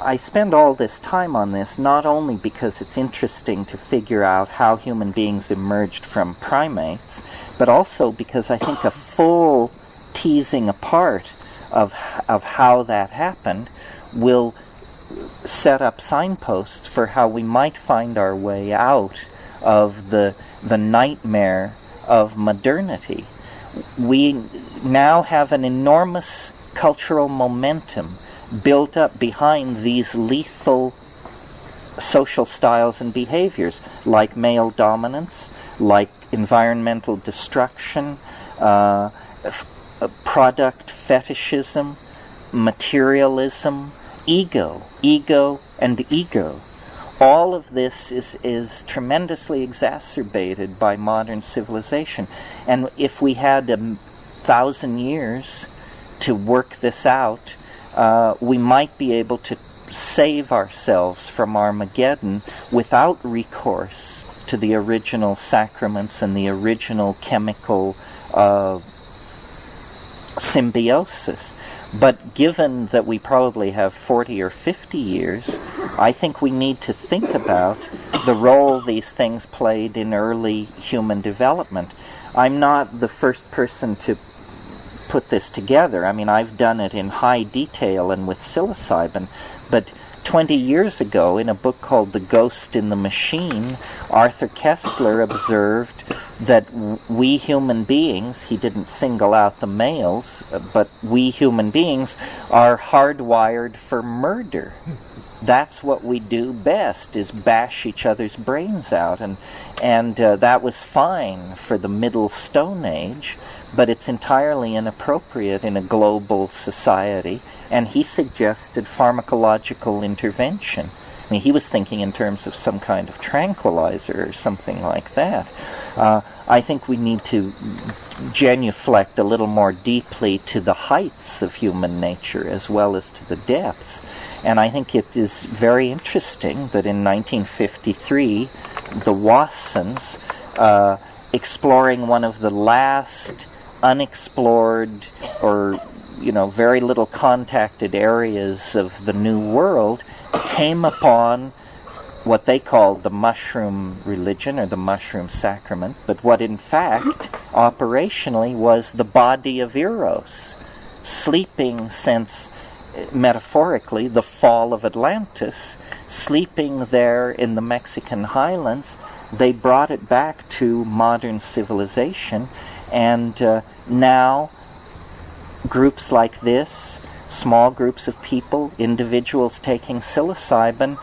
I spend all this time on this not only because it's interesting to figure out how human beings emerged from primates, but also because I think a full teasing apart of how that happened will set up signposts for how we might find our way out of the nightmare of modernity. We now have an enormous cultural momentum built up behind these lethal social styles and behaviors, like male dominance, like environmental destruction, product fetishism, materialism, ego, and ego. All of this is tremendously exacerbated by modern civilization. And if we had 1,000 years to work this out, we might be able to save ourselves from Armageddon without recourse to the original sacraments and the original chemical symbiosis. But given that we probably have 40 or 50 years, I think we need to think about the role these things played in early human development. I'm not the first person to put this together. I mean, I've done it in high detail and with psilocybin, but 20 years ago, in a book called The Ghost in the Machine, Arthur Koestler observed that we human beings, he didn't single out the males, but we human beings are hardwired for murder. That's what we do best, is bash each other's brains out, and that was fine for the Middle Stone Age, but it's entirely inappropriate in a global society, and he suggested pharmacological intervention. I mean, he was thinking in terms of some kind of tranquilizer or something like that. I think we need to genuflect a little more deeply to the heights of human nature as well as to the depths. And I think it is very interesting that in 1953, the Watsons, exploring one of the last unexplored or very little contacted areas of the New World, came upon what they called the mushroom religion or the mushroom sacrament, but what in fact operationally was the body of Eros, sleeping since, metaphorically, the fall of Atlantis, sleeping there in the Mexican highlands. They brought it back to modern civilization, and now groups like this, small groups of people, individuals taking psilocybin,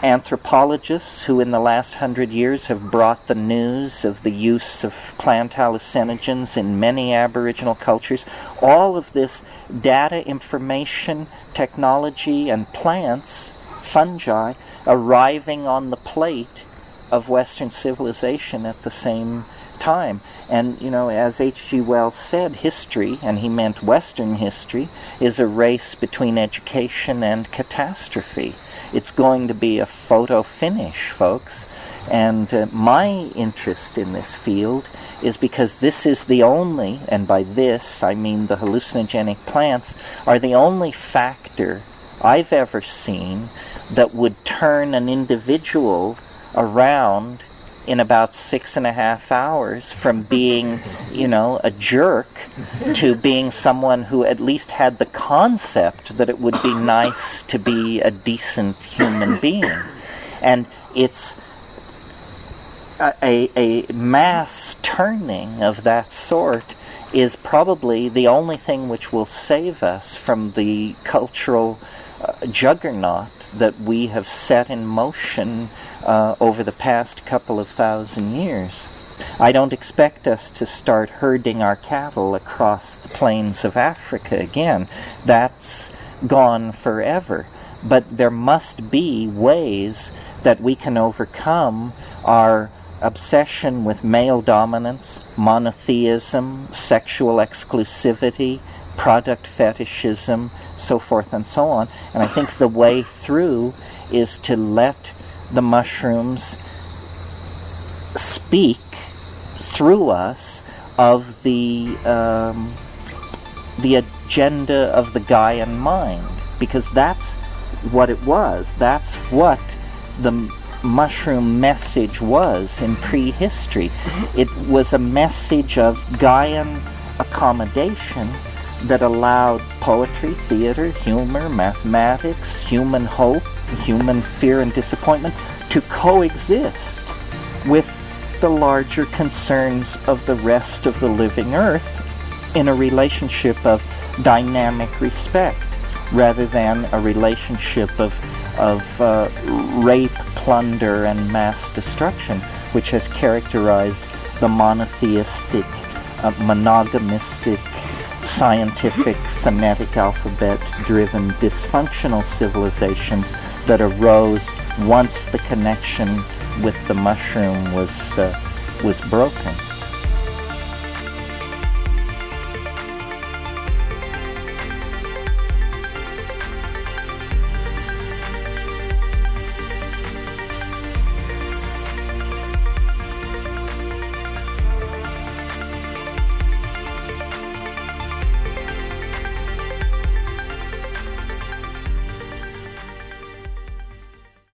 anthropologists who in the last 100 years have brought the news of the use of plant hallucinogens in many Aboriginal cultures, all of this data, information, technology, and plants, fungi, arriving on the plate of Western civilization at the same time. And, as H.G. Wells said, history, and he meant Western history, is a race between education and catastrophe. It's going to be a photo finish, folks. And my interest in this field is because this is the only, and by this I mean the hallucinogenic plants, are the only factor I've ever seen that would turn an individual around in about 6.5 hours from being, a jerk to being someone who at least had the concept that it would be nice to be a decent human being. And it's a mass turning of that sort is probably the only thing which will save us from the cultural juggernaut that we have set in motion over the past couple of thousand years. I don't expect us to start herding our cattle across the plains of Africa again. That's gone forever. But there must be ways that we can overcome our obsession with male dominance, monotheism, sexual exclusivity, product fetishism, so forth and so on. And I think the way through is to let the mushrooms speak through us of the agenda of the Gaian mind, because that's what it was. That's what the mushroom message was in prehistory. It was a message of Gaian accommodation that allowed poetry, theater, humor, mathematics, human hope, human fear and disappointment to coexist with the larger concerns of the rest of the living earth in a relationship of dynamic respect rather than a relationship of rape, plunder, and mass destruction, which has characterized the monotheistic, monogamistic, scientific, phonetic alphabet-driven, dysfunctional civilizations that arose once the connection with the mushroom was broken.